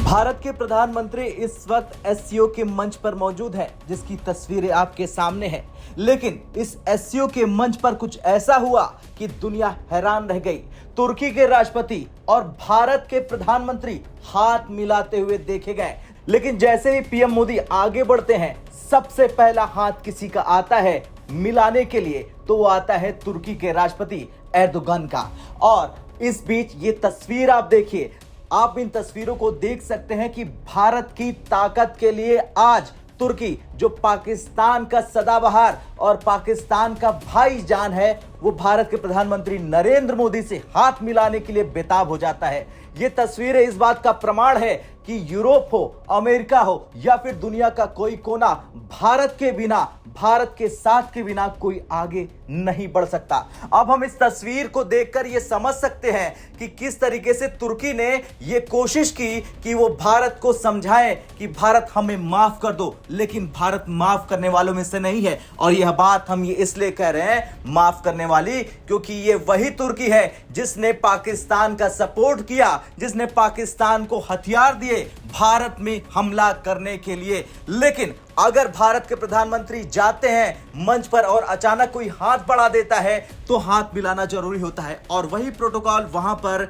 भारत के प्रधानमंत्री इस वक्त एससीओ के मंच पर मौजूद हैं, जिसकी तस्वीरें आपके सामने हैं। लेकिन इस एससीओ के मंच पर कुछ ऐसा हुआ कि दुनिया हैरान रह गई। तुर्की के राष्ट्रपति और भारत के प्रधानमंत्री हाथ मिलाते हुए देखे गए। लेकिन जैसे ही पीएम मोदी आगे बढ़ते हैं, सबसे पहला हाथ किसी का आता है मिलाने के लिए, तो वो आता है तुर्की के राष्ट्रपति एर्दोगन का। और इस बीच ये तस्वीर आप देखिए, आप इन तस्वीरों को देख सकते हैं कि भारत की ताकत के लिए आज तुर्की, जो पाकिस्तान का सदाबहार और पाकिस्तान का भाईजान है, वो भारत के प्रधानमंत्री नरेंद्र मोदी से हाथ मिलाने के लिए बेताब हो जाता है। ये तस्वीरें इस बात का प्रमाण है कि यूरोप हो, अमेरिका हो या फिर दुनिया का कोई कोना, भारत के बिना, भारत के साथ के बिना कोई आगे नहीं बढ़ सकता। अब हम इस तस्वीर को देखकर यह समझ सकते हैं कि किस तरीके से तुर्की ने यह कोशिश की कि वो भारत को समझाए कि भारत हमें माफ कर दो, लेकिन भारत माफ करने वालों में से नहीं है। और यह बात हम ये इसलिए कह रहे हैं माफ करने वाली, क्योंकि ये वही तुर्की है जिसने पाकिस्तान का सपोर्ट किया, जिसने पाकिस्तान को हथियार दिए भारत में हमला करने के लिए। लेकिन अगर भारत के प्रधानमंत्री जाते हैं मंच पर और अचानक कोई हाथ बढ़ा देता है, तो हाथ मिलाना जरूरी होता है। और वही प्रोटोकॉल वहां पर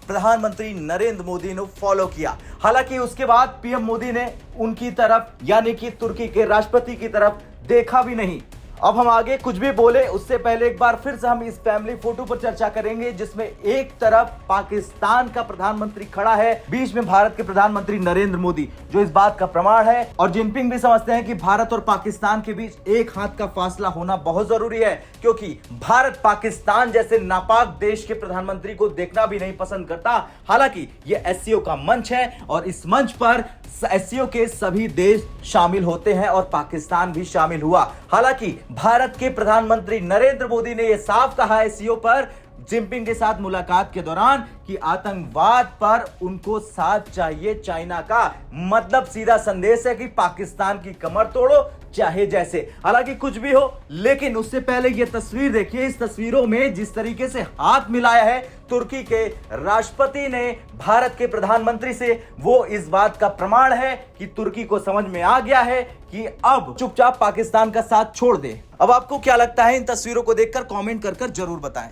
प्रधानमंत्री नरेंद्र मोदी ने फॉलो किया। हालांकि उसके बाद पीएम मोदी ने उनकी तरफ, यानी कि तुर्की के राष्ट्रपति की तरफ देखा भी नहीं। अब हम आगे कुछ भी बोले उससे पहले एक बार फिर से हम इस फैमिली फोटो पर चर्चा करेंगे, जिसमें एक तरफ पाकिस्तान का प्रधानमंत्री खड़ा है, बीच में भारत के प्रधानमंत्री नरेंद्र मोदी, जो इस बात का प्रमाण है। और जिनपिंग भी समझते हैं कि भारत और पाकिस्तान के बीच एक हाथ का फासला होना बहुत जरूरी है, क्योंकि भारत पाकिस्तान जैसे नापाक देश के प्रधानमंत्री को देखना भी नहीं पसंद करता। हालांकि यह एससीओ का मंच है और इस मंच पर एससीओ के सभी देश शामिल होते हैं और पाकिस्तान भी शामिल हुआ। हालांकि भारत के प्रधानमंत्री नरेंद्र मोदी ने यह साफ कहा एससीओ पर जिनपिंग के साथ मुलाकात के दौरान कि आतंकवाद पर उनको साथ चाहिए चाइना का। मतलब सीधा संदेश है कि पाकिस्तान की कमर तोड़ो चाहे जैसे। हालांकि कुछ भी हो, लेकिन उससे पहले यह तस्वीर देखिए। इस तस्वीरों में जिस तरीके से हाथ मिलाया है तुर्की के राष्ट्रपति ने भारत के प्रधानमंत्री से, वो इस बात का प्रमाण है कि तुर्की को समझ में आ गया है कि अब चुपचाप पाकिस्तान का साथ छोड़ दे। अब आपको क्या लगता है इन तस्वीरों को देखकर? कमेंट कर जरूर बताएं।